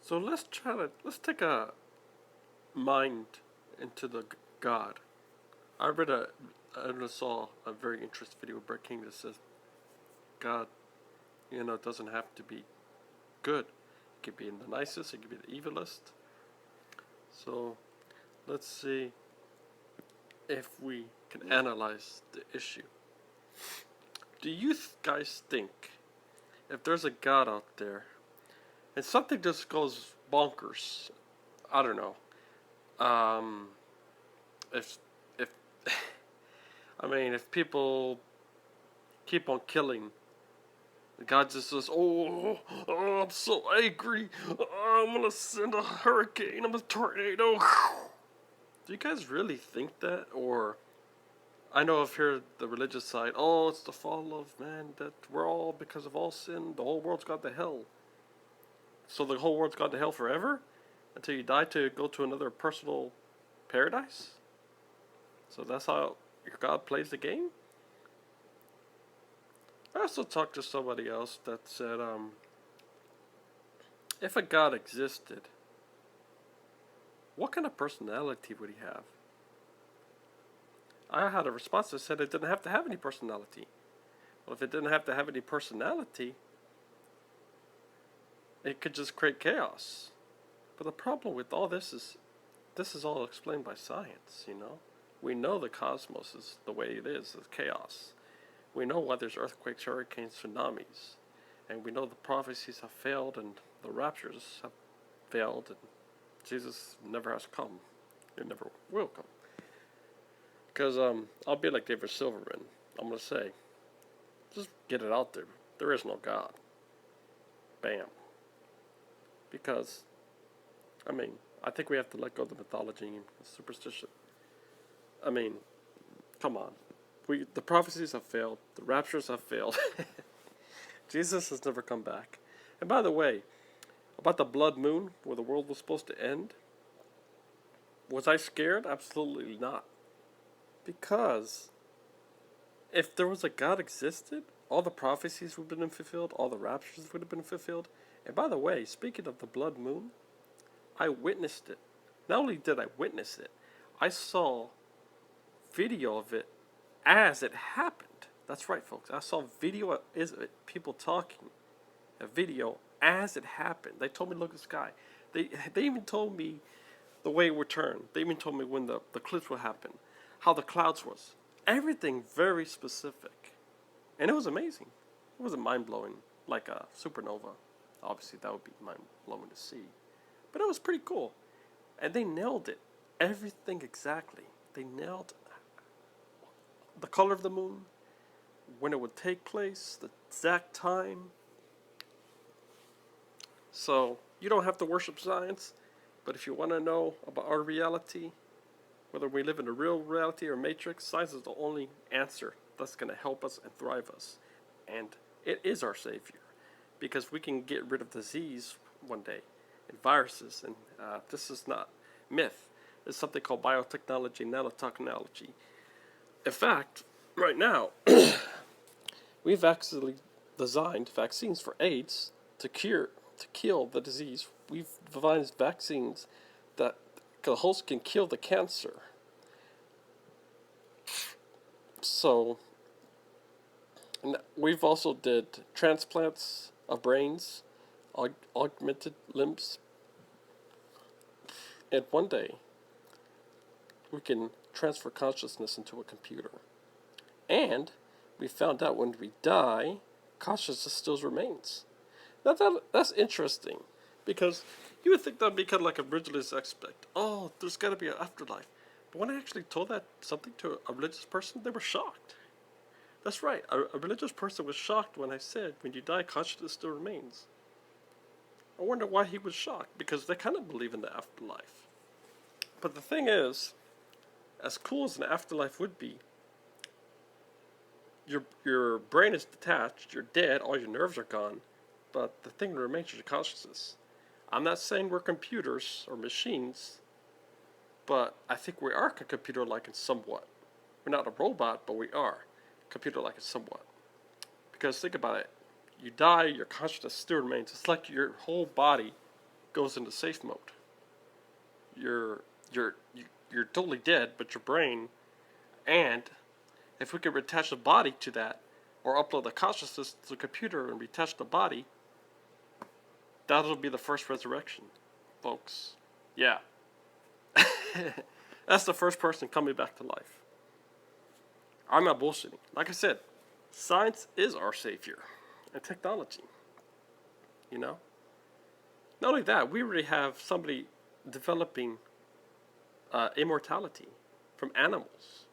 So let's take a mind into the God. I read a I just saw a very interesting video of Brett King that says God, doesn't have to be good. It could be the nicest, it could be the evilest. So let's see if we can analyze the issue. Do you guys think if there's a God out there and something just goes bonkers, I don't know, if if if people keep on killing, God just says, "Oh, I'm so angry. I'm gonna send a hurricane. I'm a tornado." Do you guys really think that, or I know if you're the religious side, oh, it's the fall of man, that we're all because of all sin, the whole world's gone to hell. So the whole world's gone to hell forever until you die to go to another personal paradise. So that's how your God plays the game. I also talked to somebody else that said, if a God existed, what kind of personality would he have? I had a response that said it didn't have to have any personality. Well, if it didn't have to have any personality, it could just create chaos. But the problem with all this is all explained by science, We know the cosmos is the way it is chaos. We know why there's earthquakes, hurricanes, tsunamis. And we know the prophecies have failed and the raptures have failed and Jesus never has come. He never will come. Because I'll be like David Silverman. I'm going to say, just get it out there. There is no God. Bam. Because, I think we have to let go of the mythology and the superstition. Come on. The prophecies have failed. The raptures have failed. Jesus has never come back. And by the way, about the blood moon, where the world was supposed to end, was I scared? Absolutely not. Because if there was a God existed, all the prophecies would have been fulfilled, all the raptures would have been fulfilled. And by the way, speaking of the blood moon, I witnessed it. Not only did I witness it, I saw video of it as it happened. That's right, folks. I saw video of people talking, a video as it happened. They told me to look at the sky. They even told me the way it would turn. They even told me when the eclipse would happen, how the clouds was. Everything very specific. And it was amazing. It wasn't mind-blowing like a supernova. Obviously, that would be mind-blowing to see. But it was pretty cool. And they nailed it. Everything exactly. They nailed the color of the moon, when it would take place, the exact time. So, you don't have to worship science, but if you want to know about our reality, whether we live in a real reality or matrix, science is the only answer that's going to help us and thrive us. And it is our savior, because we can get rid of disease one day, and viruses, and this is not myth. It's something called biotechnology, nanotechnology. In fact, right now, we've actually designed vaccines for AIDS to kill the disease. We've devised vaccines that the host can kill the cancer. So, we've also did transplants of brains, augmented limbs, and one day we can transfer consciousness into a computer. And we found out when we die, consciousness still remains. Now that's interesting, because you would think that would be kind of like a religious aspect. Oh, there's got to be an afterlife. But when I actually told that something to a religious person, they were shocked. That's right, a religious person was shocked when I said, when you die, consciousness still remains. I wonder why he was shocked, because they kind of believe in the afterlife. But the thing is, as cool as an afterlife would be, your brain is detached, you're dead, all your nerves are gone, but the thing that remains is your consciousness. I'm not saying we're computers or machines, but I think we are computer-like in somewhat. We're not a robot, but we are computer-like in somewhat. Because think about it, you die, your consciousness still remains. It's like your whole body goes into safe mode. You're you're you're totally dead, but your brain, and if we could attach the body to that, or upload the consciousness to the computer and retouch the body, that'll be the first resurrection, folks. Yeah. That's the first person coming back to life. I'm not bullshitting. Like I said, science is our savior, and technology. You know? Not only that, we already have somebody developing immortality from animals.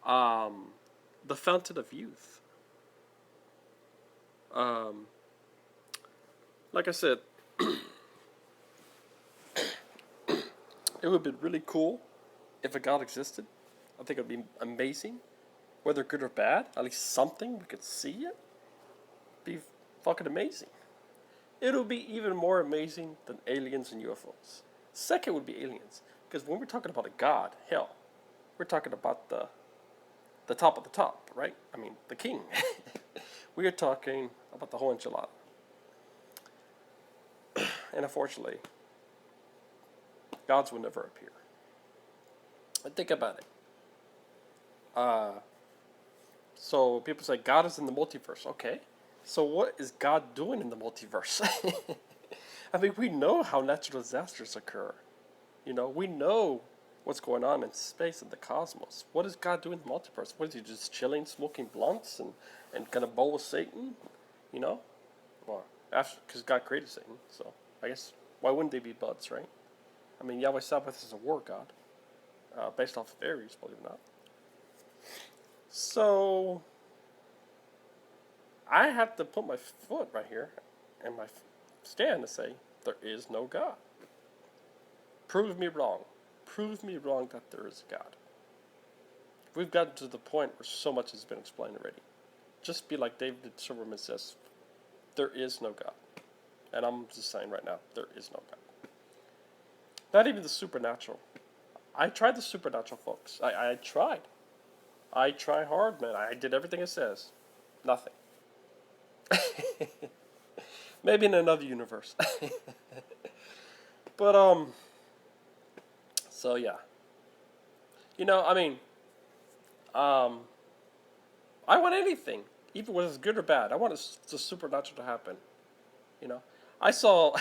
The fountain of youth. Like I said, it would be really cool if a God existed. I think it would be amazing. Whether good or bad, at least something, we could see it. Be fucking amazing. It'll be even more amazing than aliens and UFOs. Second would be aliens. Because when we're talking about a God, hell, we're talking about the top of the top, right? I mean, the king. We are talking about the whole enchilada. And unfortunately, gods will never appear. But think about it. So people say God is in the multiverse. Okay. So what is God doing in the multiverse? I mean, we know how natural disasters occur. You know, we know what's going on in space and the cosmos. What is God doing in the multiverse? What is he just chilling, smoking blunts, and gonna bowl with Satan? You know? Well, because God created Satan, so I guess why wouldn't they be buds, right? I mean, Yahweh Sabbath is a war god, based off of Aries, believe it or not. So I have to put my foot right here and my stand and say there is no God. Prove me wrong. Prove me wrong that there is a God. We've gotten to the point where so much has been explained already. Just be like David Silverman says, there is no God. And I'm just saying right now, there is no God. Not even the supernatural. I tried the supernatural, folks. I tried. I try hard, man. I did everything it says. Nothing. Maybe in another universe. But, so yeah. You know, I mean, I want anything, even whether it's good or bad. I want the supernatural to happen. You know, I saw,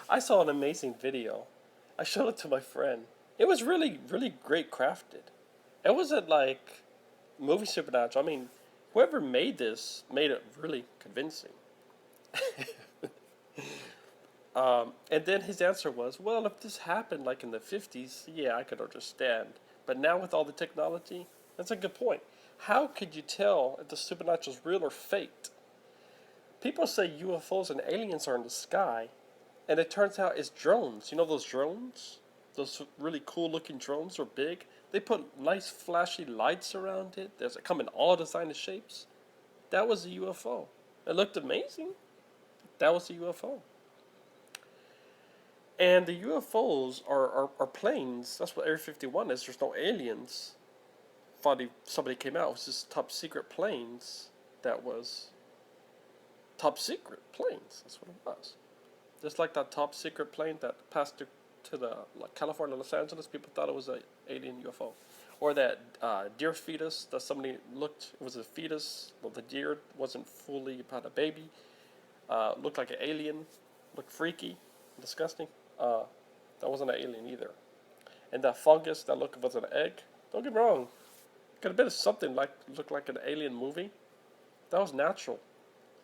I saw an amazing video. I showed it to my friend. It was really, really great crafted. It wasn't like movie supernatural. I mean, whoever made this made it really convincing. And then his answer was, well, if this happened like in the 50s, yeah, I could understand. But now with all the technology, that's a good point. How could you tell if the supernatural is real or faked? People say UFOs and aliens are in the sky, and it turns out it's drones. You know those drones? Those really cool looking drones are big. They put nice flashy lights around it. They come in all design and shapes. That was a UFO. It looked amazing. That was a UFO. And the UFOs are planes. That's what Area 51 is. There's no aliens. Somebody came out. It was just top secret planes. That was top secret planes. That's what it was. Just like that top secret plane that passed to the California, Los Angeles. People thought it was an alien UFO. Or that deer fetus that somebody looked. It was a fetus. Well, the deer wasn't fully about a baby. Looked like an alien. Looked freaky. Disgusting. That wasn't an alien either. And that fungus that looked was an egg. Don't get me wrong. Could have been something like looked like an alien movie. That was natural.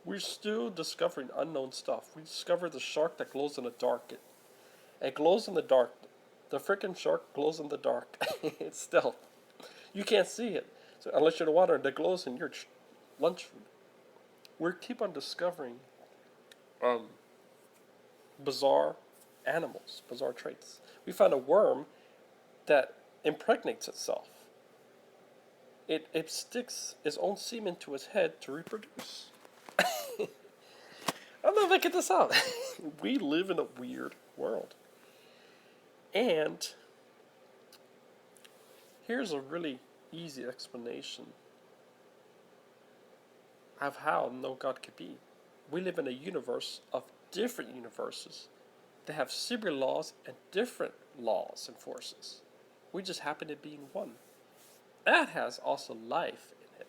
We're still discovering unknown stuff. We discovered the shark that glows in the dark. It glows in the dark. The freaking shark glows in the dark. It's stealth. You can't see it. So unless you're in the water that glows in your lunch food. We keep on discovering bizarre animals, bizarre traits. We found a worm that impregnates itself. It sticks its own semen to its head to reproduce. I don't know if I get this out. We live in a weird world. And here's a really easy explanation of how no God could be. We live in a universe of different universes They have similar laws and different laws and forces. We just happen to be in one. That has also life in it.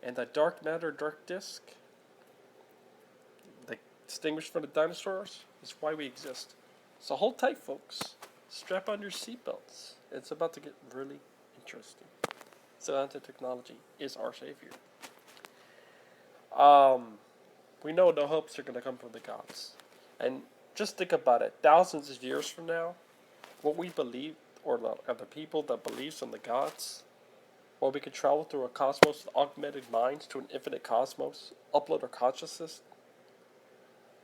And that dark matter, dark disk, that distinguished from the dinosaurs, is why we exist. So hold tight, folks. Strap on your seatbelts. It's about to get really interesting. So nanotechnology is our savior. We know no hopes are going to come from the gods. And just think about it. Thousands of years from now, what we believe, or the people that believes in the gods, or we could travel through a cosmos with augmented minds to an infinite cosmos, upload our consciousness,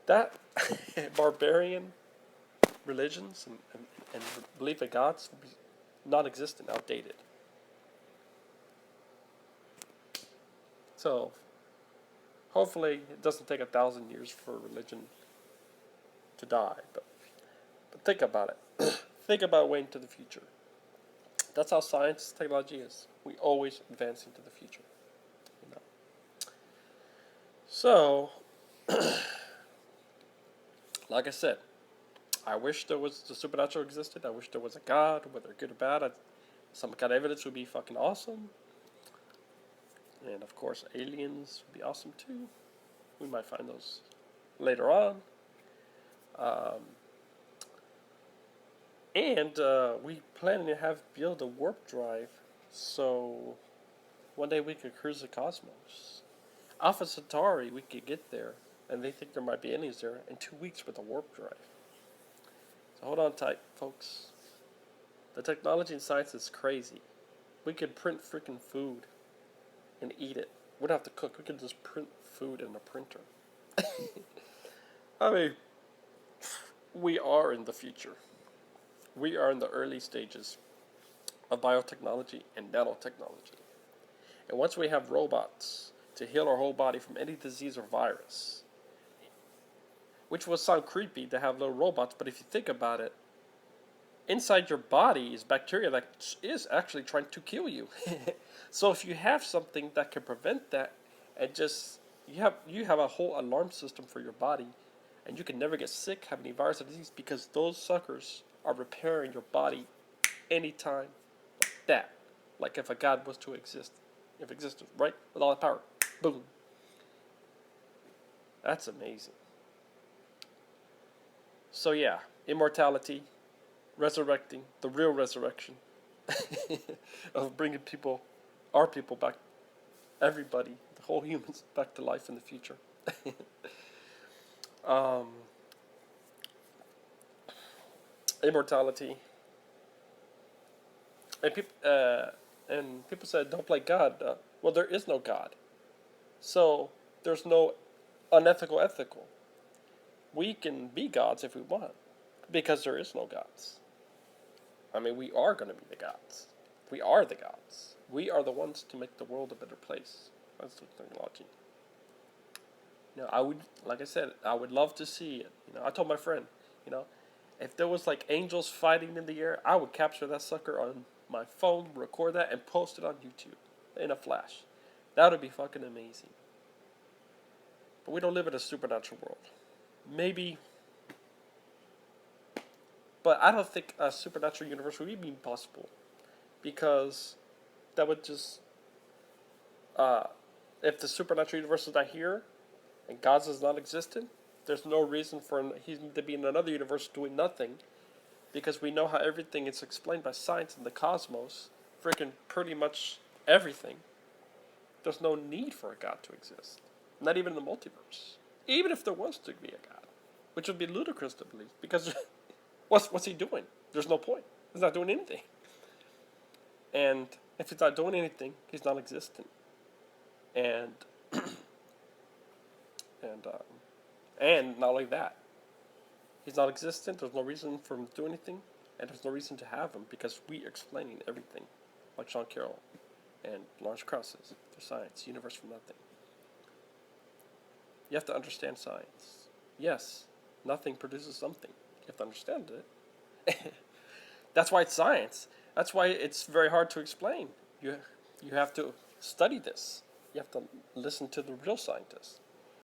that barbarian religions and belief in gods will be non-existent, outdated. So, hopefully, it doesn't take 1,000 years for religion to die. But think about it. Think about way into the future. That's how science, technology is. We always advance into the future. You know. So, like I said, I wish there was the supernatural existed. I wish there was a God, whether good or bad. Some kind of evidence would be fucking awesome. And of course, aliens would be awesome too. We might find those later on. And we plan to build a warp drive, so one day we could cruise the cosmos. Alpha Centauri, we could get there, and they think there might be aliens there in 2 weeks with a warp drive. So hold on tight, folks. The technology and science is crazy. We could print freaking food and eat it. We don't have to cook. We could just print food in a printer. I mean, we are in the future. We are in the early stages of biotechnology and nanotechnology. And once we have robots to heal our whole body from any disease or virus, which will sound creepy to have little robots, but if you think about it, inside your body is bacteria that is actually trying to kill you. So if you have something that can prevent that, and just you have a whole alarm system for your body, and you can never get sick, have any virus or disease, because those suckers are repairing your body anytime that. Like if a God was to exist. If existed, right? With all that power. Boom. That's amazing. So yeah, immortality, resurrecting, the real resurrection of bringing our people back, everybody, the whole humans, back to life in the future. Immortality. And people said, don't play God. Well, there is no God. So there's no unethical ethical. We can be gods if we want, because there is no gods. I mean, we are going to be the gods. We are the gods. We are the ones to make the world a better place. That's the technology. Like I said, I would love to see it. I told my friend, if there was like angels fighting in the air, I would capture that sucker on my phone, record that, and post it on YouTube in a flash. That would be fucking amazing. But we don't live in a supernatural world. Maybe, but I don't think a supernatural universe would even be possible, because that would just, if the supernatural universe is not here, and God's is not existent, there's no reason for him to be in another universe doing nothing, because we know how everything is explained by science in the cosmos, freaking pretty much everything. There's no need for a God to exist, not even in the multiverse. Even if there was to be a God, which would be ludicrous to believe, because what's he doing? There's no point. He's not doing anything. And if he's not doing anything, he's non-existent. And not only that, he's not existent. There's no reason for him to do anything, and there's no reason to have him, because we are explaining everything, like Sean Carroll and Lawrence Krauss says, for science, universe from nothing. You have to understand science. Yes, nothing produces something. You have to understand it. That's why it's science. That's why it's very hard to explain. You have to study this. You have to listen to the real scientists.